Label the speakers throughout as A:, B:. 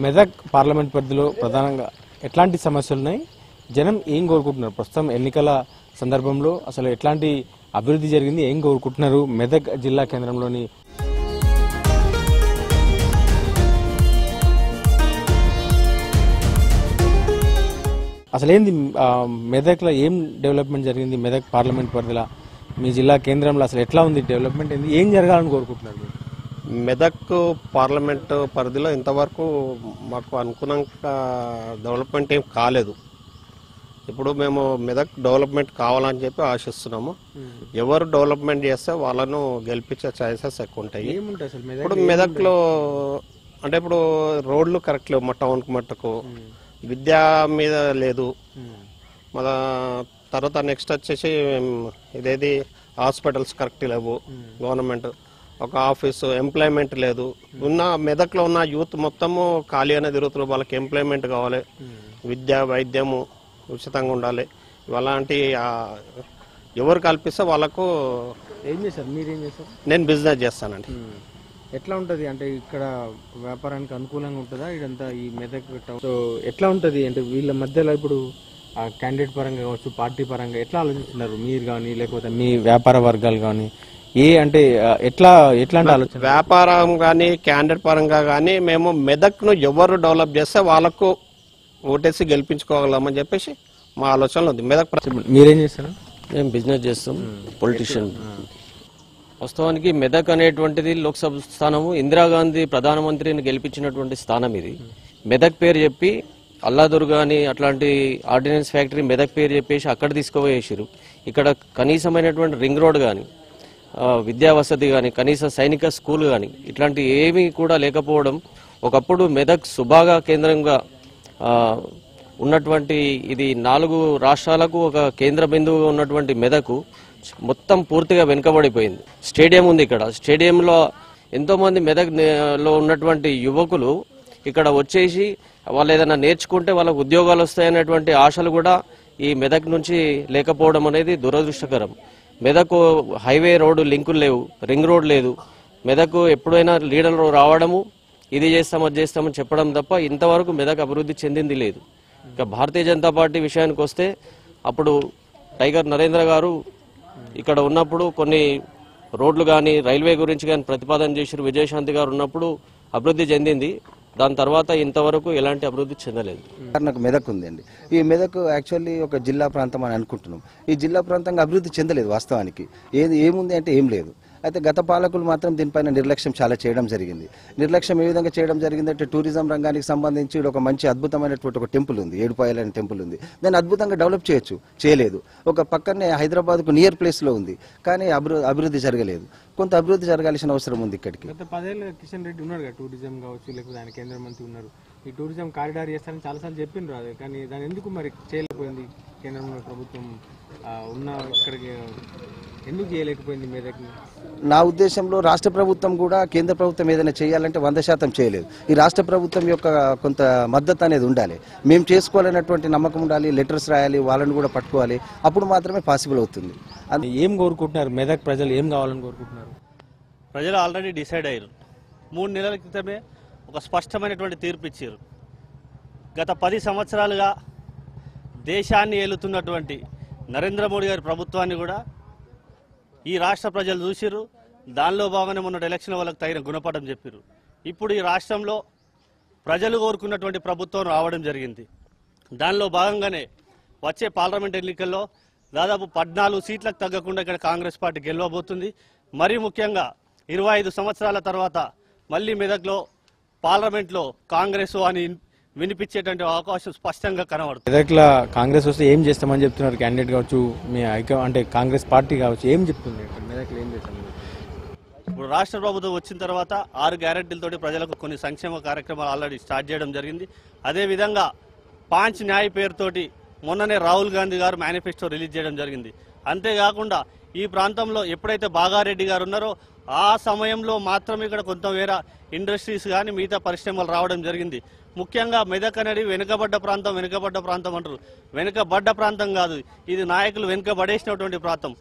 A: Medak parliament పరిధిలో ప్రధానంగా ఎట్లాంటి సమస్యలు ఉన్నాయి, జనం ఏం కోరుకుంటున్నారు, ప్రస్తుతం ఎన్నికల సందర్భంలో అసలు ఎట్లాంటి అభివృద్ధి జరిగింది, ఏం కోరుకుంటున్నారు, మెదక్ జిల్లా కేంద్రంలోని అసలు ఏంది, మెదక్లో ఏం డెవలప్మెంట్ జరిగింది, మెదక్ పార్లమెంట్ పరిధిలో మీ జిల్లా కేంద్రంలో అసలు ఎట్లా ఉంది డెవలప్మెంట్, ఏంది, ఏం జరగాలని కోరుకుంటున్నారు?
B: మెదక్ పార్లమెంట్ పరిధిలో ఇంతవరకు మాకు అనుకున్నంత డెవలప్మెంట్ ఏం కాలేదు. ఇప్పుడు మేము మెదక్ డెవలప్మెంట్ కావాలని చెప్పి ఆశిస్తున్నాము. ఎవరు డెవలప్మెంట్ చేస్తే వాళ్ళను గెలిపించే ఛాన్సెస్ ఎక్కువ ఉంటాయి. ఇప్పుడు మెదక్లో అంటే ఇప్పుడు రోడ్లు కరెక్ట్ లేవు, మా టౌన్కి మట్టుకు విద్యా మీద లేదు. మన తర్వాత నెక్స్ట్ వచ్చేసి ఇదేది హాస్పిటల్స్ కరెక్ట్ లేవు, గవర్నమెంట్ ఒక ఆఫీసు ఎంప్లాయ్మెంట్ లేదు. ఉన్న మెదక్లో ఉన్న యూత్ మొత్తము ఖాళీ అనేది తిరుగుతున్నారు. వాళ్ళకి ఎంప్లాయ్మెంట్ కావాలి, విద్య వైద్యము ఉచితంగా ఉండాలి. అలాంటి ఎవరు కల్పిస్తే వాళ్ళకు.
A: ఏం చేస్తారు, మీరేం చేస్తారు?
B: నేను బిజినెస్ చేస్తానండి.
A: ఎట్లా ఉంటుంది అంటే ఇక్కడ వ్యాపారానికి అనుకూలంగా ఉంటుందా ఇదంతా ఈ మెదక్ టౌన్? సో ఎట్లా ఉంటుంది అంటే వీళ్ళ మధ్యలో ఇప్పుడు క్యాండిడేట్ పరంగా కావచ్చు, పార్టీ పరంగా ఎట్లా ఆలోచిస్తున్నారు మీరు కానీ, లేకపోతే మీ వ్యాపార వర్గాలు కానీ, అంటే ఎట్లాంటి ఆలోచన?
B: వ్యాపారం కానీ క్యాండిడేట్ పరంగా కానీ మేము మెదక్ను ఎవరు డెవలప్ చేస్తే వాళ్ళకు ఓటేసి గెలిపించుకోగలమని చెప్పేసి మా ఆలోచనలో ఉంది. మెదక్
A: మీరేం చేస్తారు?
C: మేము బిజినెస్ చేస్తాం, పొలిటీషియన్. వాస్తవానికి మెదక్ అనేటువంటిది లోక్సభ స్థానము, ఇందిరాగాంధీ ప్రధానమంత్రిని గెలిపించినటువంటి స్థానం ఇది. మెదక్ పేరు చెప్పి అల్లాదుర్గా అని అట్లాంటి ఆర్డినెన్స్ ఫ్యాక్టరీ మెదక్ పేరు చెప్పేసి అక్కడ తీసుకుపోయేసారు. ఇక్కడ కనీసమైనటువంటి రింగ్ రోడ్ కానీ, విద్యా వసతి కానీ, కనీస సైనిక స్కూల్ కానీ ఇట్లాంటి ఏమీ కూడా లేకపోవడం. ఒకప్పుడు మెదక్ సుభాగా కేంద్రంగా ఉన్నటువంటి ఇది 4 రాష్ట్రాలకు ఒక కేంద్ర బిందువుగా ఉన్నటువంటి మెదకు మొత్తం పూర్తిగా వెనుకబడిపోయింది. స్టేడియం ఉంది ఇక్కడ. స్టేడియంలో ఎంతోమంది మెదక్లో ఉన్నటువంటి యువకులు ఇక్కడ వచ్చేసి వాళ్ళు ఏదైనా నేర్చుకుంటే వాళ్ళకు ఉద్యోగాలు వస్తాయనేటువంటి ఆశలు కూడా ఈ మెదక్ నుంచి లేకపోవడం అనేది దురదృష్టకరం. మెదక్ హైవే రోడ్డు లింకులు లేవు, రింగ్ రోడ్ లేదు. మెదక్ ఎప్పుడైనా లీడర్లు రావడము ఇది చేస్తాం అది చేస్తామని చెప్పడం తప్ప ఇంతవరకు మెదక్ అభివృద్ధి చెందింది లేదు. ఇక భారతీయ జనతా పార్టీ విషయానికి వస్తే అప్పుడు టైగర్ నరేంద్ర గారు ఇక్కడ ఉన్నప్పుడు కొన్ని రోడ్లు కానీ రైల్వే గురించి కానీ ప్రతిపాదన చేసి విజయశాంతి గారు ఉన్నప్పుడు అభివృద్ధి చెందింది. దాని తర్వాత ఇంతవరకు ఎలాంటి అభివృద్ధి చెందలేదు.
D: నాకు మెదక్ ఉందండి. ఈ మెదక్ యాక్చువల్లీ ఒక జిల్లా ప్రాంతం అని అనుకుంటున్నాం. ఈ జిల్లా ప్రాంతంగా అభివృద్ధి చెందలేదు. వాస్తవానికి ఏముంది అంటే ఏం లేదు. అయితే గత పాలకులు మాత్రం దీనిపైన నిర్లక్ష్యం చాలా చేయడం జరిగింది. నిర్లక్ష్యం ఏ విధంగా చేయడం జరిగిందంటే టూరిజం రంగానికి సంబంధించి ఒక మంచి అద్భుతమైనటువంటి ఒక టెంపుల్ ఉంది, ఏడుపాయలనే టెంపుల్ ఉంది. దాన్ని అద్భుతంగా డెవలప్ చేయలేదు. ఒక పక్కనే హైదరాబాద్కు నియర్ ప్లేస్లో ఉంది, కానీ అభివృద్ధి జరగలేదు. కొంత అభివృద్ధి జరగాల్సిన అవసరం ఉంది. ఇక్కడికి
A: గత 10 ఏళ్ళ కిషన్ రెడ్డి ఉన్నారు కదా, టూరిజం కావచ్చు, లేకపోతే ఆయన కేంద్ర మంత్రి ఉన్నారు. ఈ టూరిజం కారిడార్ చేస్తారని చాలాసార్లు చెప్పిండ్రు, అదే కానీ దాని ఎందుకు మరి చేయలేకపోయింది కేంద్రంలో ప్రభుత్వం ఉన్న ఇక్కడికి ఎందుకు చేయలేకపోయింది మెదక్ని?
D: నా ఉద్దేశంలో రాష్ట్ర ప్రభుత్వం కూడా కేంద్ర ప్రభుత్వం ఏదైనా చేయాలంటే 100% చేయలేదు. ఈ రాష్ట్ర ప్రభుత్వం యొక్క కొంత మద్దతు అనేది ఉండాలి. మేము చేసుకోవాలన్నటువంటి నమ్మకం ఉండాలి, లెటర్స్ రాయాలి, వాళ్ళని కూడా పట్టుకోవాలి. అప్పుడు మాత్రమే పాసిబుల్ అవుతుంది.
A: ఏం కోరుకుంటున్నారు మెదక్ ప్రజలు, ఏం కావాలని కోరుకుంటున్నారు?
E: ప్రజలు ఆల్రెడీ డిసైడ్ అయ్యారు. 3 నెలల క్రితమే ఒక స్పష్టమైనటువంటి తీర్పు ఇచ్చారు. గత 10 సంవత్సరాలుగా దేశాన్ని ఏలుతున్నటువంటి నరేంద్ర మోడీ గారి ప్రభుత్వాన్ని కూడా ఈ రాష్ట్ర ప్రజలు చూసిరు. దానిలో భాగంగానే మొన్న ఎలక్షన్ వాళ్ళకి తగిన గుణపాఠం చెప్పారు. ఇప్పుడు ఈ రాష్ట్రంలో ప్రజలు కోరుకున్నటువంటి ప్రభుత్వం రావడం జరిగింది. దానిలో భాగంగానే వచ్చే పార్లమెంట్ ఎన్నికల్లో దాదాపు 14 సీట్లకు తగ్గకుండా ఇక్కడ కాంగ్రెస్ పార్టీ గెలవబోతుంది. మరీ ముఖ్యంగా 25 సంవత్సరాల తర్వాత మళ్ళీ మెదక్లో పార్లమెంట్లో కాంగ్రెస్ అని వినిపించేటువంటి అవకాశం స్పష్టంగా కనబడుతుంది.
A: మెదక్లో కాంగ్రెస్ వస్తే ఏం చేస్తామని చెప్తున్నారు క్యాండిడేట్ కావచ్చు, మీ అంటే కాంగ్రెస్ పార్టీ కావచ్చు, ఏం చెప్తుంది మెదక్లో ఏం చేస్తాం?
E: ఇప్పుడు రాష్ట్ర ప్రభుత్వం వచ్చిన తర్వాత 6 గ్యారెంటీలతోటి ప్రజలకు కొన్ని సంక్షేమ కార్యక్రమాలు ఆల్రెడీ స్టార్ట్ చేయడం జరిగింది. అదేవిధంగా 5 న్యాయ పేరుతోటి మొన్ననే రాహుల్ గాంధీ గారు మేనిఫెస్టో రిలీజ్ చేయడం జరిగింది. అంతేకాకుండా ఈ ప్రాంతంలో ఎప్పుడైతే బాగారెడ్డి గారు ఉన్నారో ఆ సమయంలో మాత్రమే ఇక్కడ కొంతమేర ఇండస్ట్రీస్ కానీ మిగతా పరిశ్రమలు రావడం జరిగింది. ముఖ్యంగా మెదక్ అనేది వెనుకబడ్డ ప్రాంతం అంటారు. వెనుకబడ్డ ప్రాంతం కాదు, ఇది నాయకులు వెనుకబడేసినటువంటి ప్రాంతం.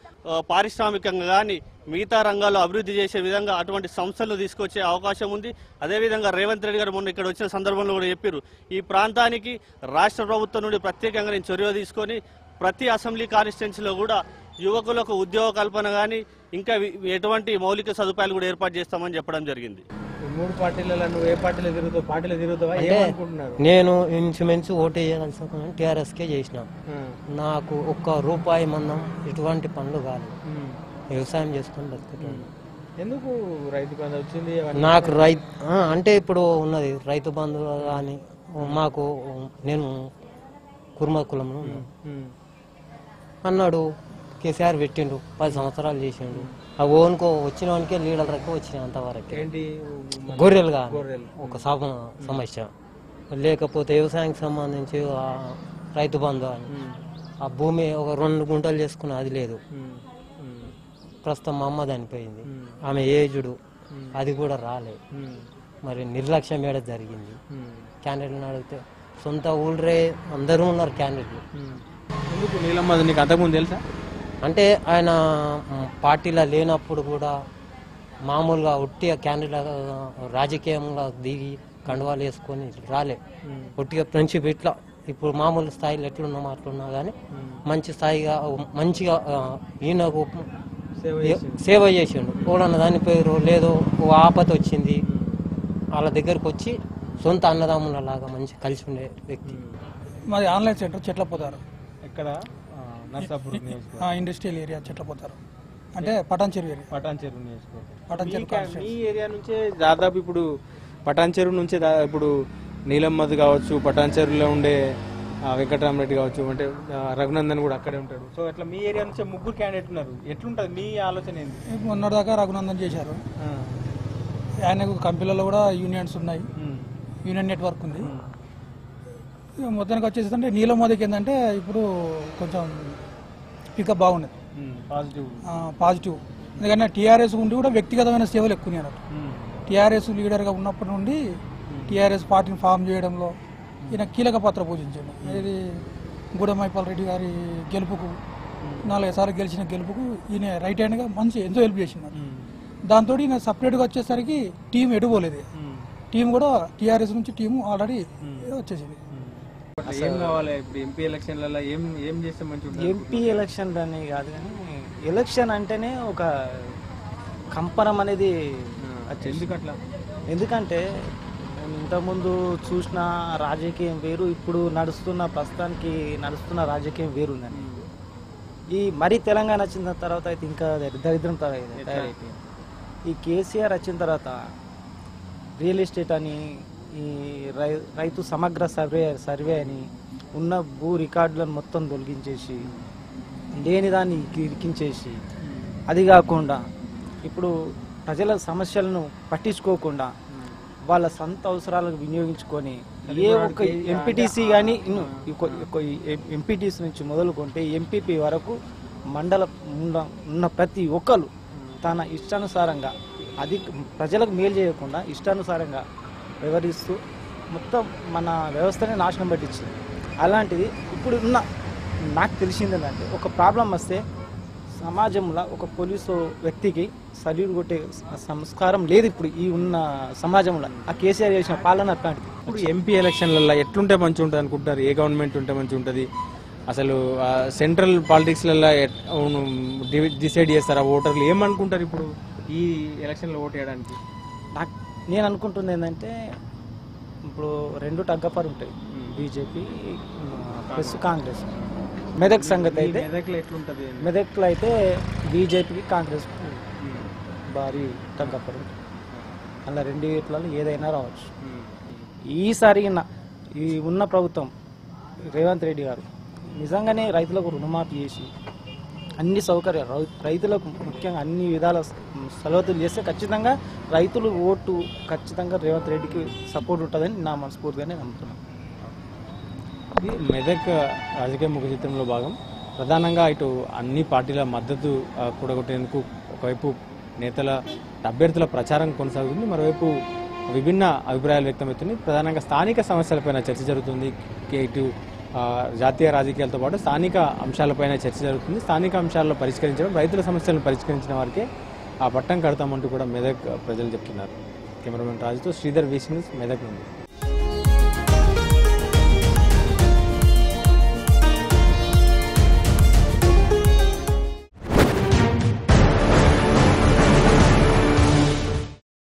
E: పారిశ్రామికంగా కానీ మిగతా రంగాల్లో అభివృద్ధి చేసే విధంగా అటువంటి సంస్థలు తీసుకొచ్చే అవకాశం ఉంది. అదేవిధంగా రేవంత్ రెడ్డి గారు మొన్న ఇక్కడ వచ్చిన సందర్భంలో కూడా చెప్పారు, ఈ ప్రాంతానికి రాష్ట్ర ప్రభుత్వం నుండి ప్రత్యేకంగా నేను చొరవ తీసుకొని ప్రతి అసెంబ్లీ కాన్స్టిట్యున్సీలో కూడా యువకులకు ఉద్యోగ కల్పన కానీ ఇంకా ఎటువంటి మౌలిక సదుపాయాలు కూడా ఏర్పాటు చేస్తామని చెప్పడం జరిగింది.
A: మూడు పార్టీలలో నువ్వు ఏ పార్టీలో తిరుగుతావు, పార్టీలో తిరుగుతావా, ఏమనుకుంటున్నారు?
F: నేను ఇంచుమించు ఓటు వేయాల్సి టీఆర్ఎస్కే చేసిన. నాకు ఒక్క రూపాయి మందం ఎటువంటి పనులు కాదు, వ్యవసాయం చేసుకొని బతుకుతాను.
A: ఎందుకు రైతు బంధు వచ్చింది?
F: నాకు అంటే ఇప్పుడు ఉన్నది రైతు బంధు కానీ మాకు, నేను కుర్మ కులంలో అన్నాడు, కేసీఆర్ పెట్టిండు, 10 సంవత్సరాలు చేసిండు. ఆ ఓనుకో వచ్చిన వానికే లీడర్ రకం వచ్చినాయి అంతవరకు.
A: ఏంటి
F: గొర్రెలు కానీ ఒక సమస్య, లేకపోతే వ్యవసాయానికి సంబంధించి రైతు బంధు అని ఆ భూమి ఒక 2 గుంటలు చేసుకుని అది లేదు. ప్రస్తుతం మా అమ్మ చనిపోయింది, ఆమె ఏజుడు, అది కూడా రాలేదు. మరి నిర్లక్ష్యం ఏడ జరిగింది. క్యాండిడేట్లను అడిగితే సొంత ఊళ్ళే అందరూ ఉన్నారు క్యాండిడేట్లు.
A: ఎందుకు నీలమ్మ నీకు అంతకుముందు తెలుసా?
F: అంటే ఆయన పార్టీలో లేనప్పుడు కూడా మామూలుగా ఒట్టిగా క్యాండిడేట్ రాజకీయంగా దిగి కండువాలు వేసుకొని రాలే. ఒట్టిగా ఫ్రెండ్షిప్ ఇట్లా ఇప్పుడు మామూలు స్థాయిలో ఎట్లున్నా మాట్లున్నా కానీ మంచి స్థాయిగా మంచిగా ఈయనకు సేవ చేసిండు. పోడన్న దాని పేరు లేదో ఆపద వచ్చింది, వాళ్ళ దగ్గరకు వచ్చి సొంత అన్నదమ్ముల లాగా మంచి కలిసి ఉండే వ్యక్తి.
G: మాది ఆన్లైన్ సెంటర్ చెట్లపోతారు,
A: ఎక్కడ
G: ఇండస్ట్రియల్ ఏరియా చెట్లపోతారు, అంటే పటాన్ చెరువు ఏరియా.
A: పటాన్ చెరువు ఈ ఏరియా నుంచే దాదాపు ఇప్పుడు పటాన్ చెరువు నుంచే ఇప్పుడు నీలమ్మది కావచ్చు, పటాన్ చెరువులో ఉండే వెంకటరామరెడ్డి కావచ్చు, అంటే రఘునందన్ కూడా అక్కడే ఉంటాడు. సో అట్లా మీ ఏరియా నుంచే 3 క్యాండిడేట్ ఉన్నారు. ఎట్లుంటుంది మీ ఆలోచన ఏంటి?
G: మొన్నటిదాకా రఘునందన్ చేశారు, ఆయనకు కంపెనీలలో కూడా యూనియన్స్ ఉన్నాయి, యూనియన్ నెట్వర్క్ ఉంది. మొత్తానికి వచ్చేసి అంటే నీలమ్మదికి ఏంటంటే ఇప్పుడు కొంచెం పికప్ బాగున్నది, పాజిటివ్. ఎందుకంటే టీఆర్ఎస్ ఉండి కూడా వ్యక్తిగతమైన సేవలు ఎక్కువ అన్నట్టు. టీఆర్ఎస్ లీడర్గా ఉన్నప్పటి నుండి టీఆర్ఎస్ పార్టీని ఫామ్ చేయడంలో ఈయన కీలక పాత్ర పోషించాడు. ఇది గూడెమైపాల్ రెడ్డి గారి గెలుపుకు 4 సార్లు గెలిచిన గెలుపుకు ఈయన రైట్ హ్యాండ్గా మంచి ఎంతో హెల్ప్ చేసినారు. దాంతో ఈయన సపరేట్గా వచ్చేసరికి టీం ఎడుపోలేదు. టీం కూడా టీఆర్ఎస్ నుంచి టీము ఆల్రెడీ వచ్చేసింది.
A: ఏం కావాలి ఇప్పుడు ఎంపీ ఎలక్షన్లలో ఏం చేస్తే మంచిగా?
H: ఎంపీ ఎలక్షన్ అనే కాదు కానీ ఎలక్షన్ అంటేనే ఒక కంపనం అనేది
A: ఎందుకట్లా?
H: ఎందుకంటే ఇంతకుముందు చూసిన రాజకీయం వేరు, ఇప్పుడు ప్రస్తుతానికి నడుస్తున్న రాజకీయం వేరు ఉందండి. ఈ మరీ తెలంగాణ వచ్చిన తర్వాత అయితే ఇంకా దరిద్రం తయారైపోయింది. ఈ కేసీఆర్ వచ్చిన తర్వాత రియల్ ఎస్టేట్ అని, ఈ రైతు సమగ్ర సర్వే అని ఉన్న భూ రికార్డులను మొత్తం తొలగించేసి లేని దాన్ని ఇరికించేసి, అది కాకుండా ఇప్పుడు ప్రజల సమస్యలను పట్టించుకోకుండా వాళ్ళ సొంత అవసరాలకు వినియోగించుకొని ఏ ఒక్క ఎంపీటీసీ కానీ ఎంపీటీసీ నుంచి మొదలుకుంటే ఎంపీపీ వరకు మండల ఉన్న ప్రతి ఒక్కరు తన ఇష్టానుసారంగా అది ప్రజలకు మేలు చేయకుండా ఇష్టానుసారంగా వ్యవహరిస్తూ మొత్తం మన వ్యవస్థని నాశనం పట్టించింది. అలాంటిది ఇప్పుడు నాకు తెలిసింది ఏంటంటే, ఒక ప్రాబ్లం వస్తే సమాజంలో ఒక పోలీసు వ్యక్తికి సల్యూట్ కొట్టే సంస్కారం లేదు ఇప్పుడు ఈ ఉన్న సమాజంలో. ఆ కేసీఆర్ చేసిన పాలన అట్లాంటిది.
A: ఇప్పుడు ఎంపీ ఎలక్షన్లలో ఎట్లుంటే మంచిగా ఉంటుంది అనుకుంటారు? ఏ గవర్నమెంట్ ఉంటే మంచిగా ఉంటుంది? అసలు సెంట్రల్ పాలిటిక్స్లలో డిసైడ్ చేస్తారా ఓటర్లు? ఏమనుకుంటారు ఇప్పుడు ఈ ఎలక్షన్లో ఓటు వేయడానికి?
H: నేను అనుకుంటుంది ఏంటంటే, ఇప్పుడు 2 టగ్గపరు ఉంటాయి, బీజేపీ ప్లస్ కాంగ్రెస్. మెదక్ సంగతి అయితే మెదక్లో అయితే బీజేపీకి కాంగ్రెస్ భారీ టగ్గపరు. అలా 2 వీట్లలో ఏదైనా రావచ్చు. ఈసారి ఈ ఉన్న ప్రభుత్వం రేవంత్ రెడ్డి గారు నిజంగానే రైతులకు రుణమాఫీ చేసి అన్ని సౌకర్యాలు రైతులకు ముఖ్యంగా అన్ని విధాల సలహతులు చేస్తే ఖచ్చితంగా రైతులు ఓటు ఖచ్చితంగా రేవంత్ రెడ్డికి సపోర్ట్ ఉంటుందని నా మనస్ఫూర్తిగానే నమ్ముతున్నాను.
A: మెదక్ రాజకీయ ముఖ చిత్రంలో భాగం ప్రధానంగా ఇటు అన్ని పార్టీల మద్దతు కూడగొట్టేందుకు ఒకవైపు నేతల అభ్యర్థుల ప్రచారం కొనసాగుతుంది, మరోవైపు విభిన్న అభిప్రాయాలు వ్యక్తమవుతున్నాయి. ప్రధానంగా స్థానిక సమస్యలపైన చర్చ జరుగుతుంది. ఇటు జాతీయ రాజకీయాలతో పాటు స్థానిక అంశాలపైన చర్చ జరుగుతుంది. స్థానిక అంశాలను పరిష్కరించడం, రైతుల సమస్యలను పరిష్కరించిన వారికే ఆ పట్టం కడతామంటూ కూడా మెదక్ ప్రజలు చెప్తున్నారు. కెమెరామెన్ రాజుతో శ్రీధర్, వీసీ న్యూస్, మెదక్ నుండి.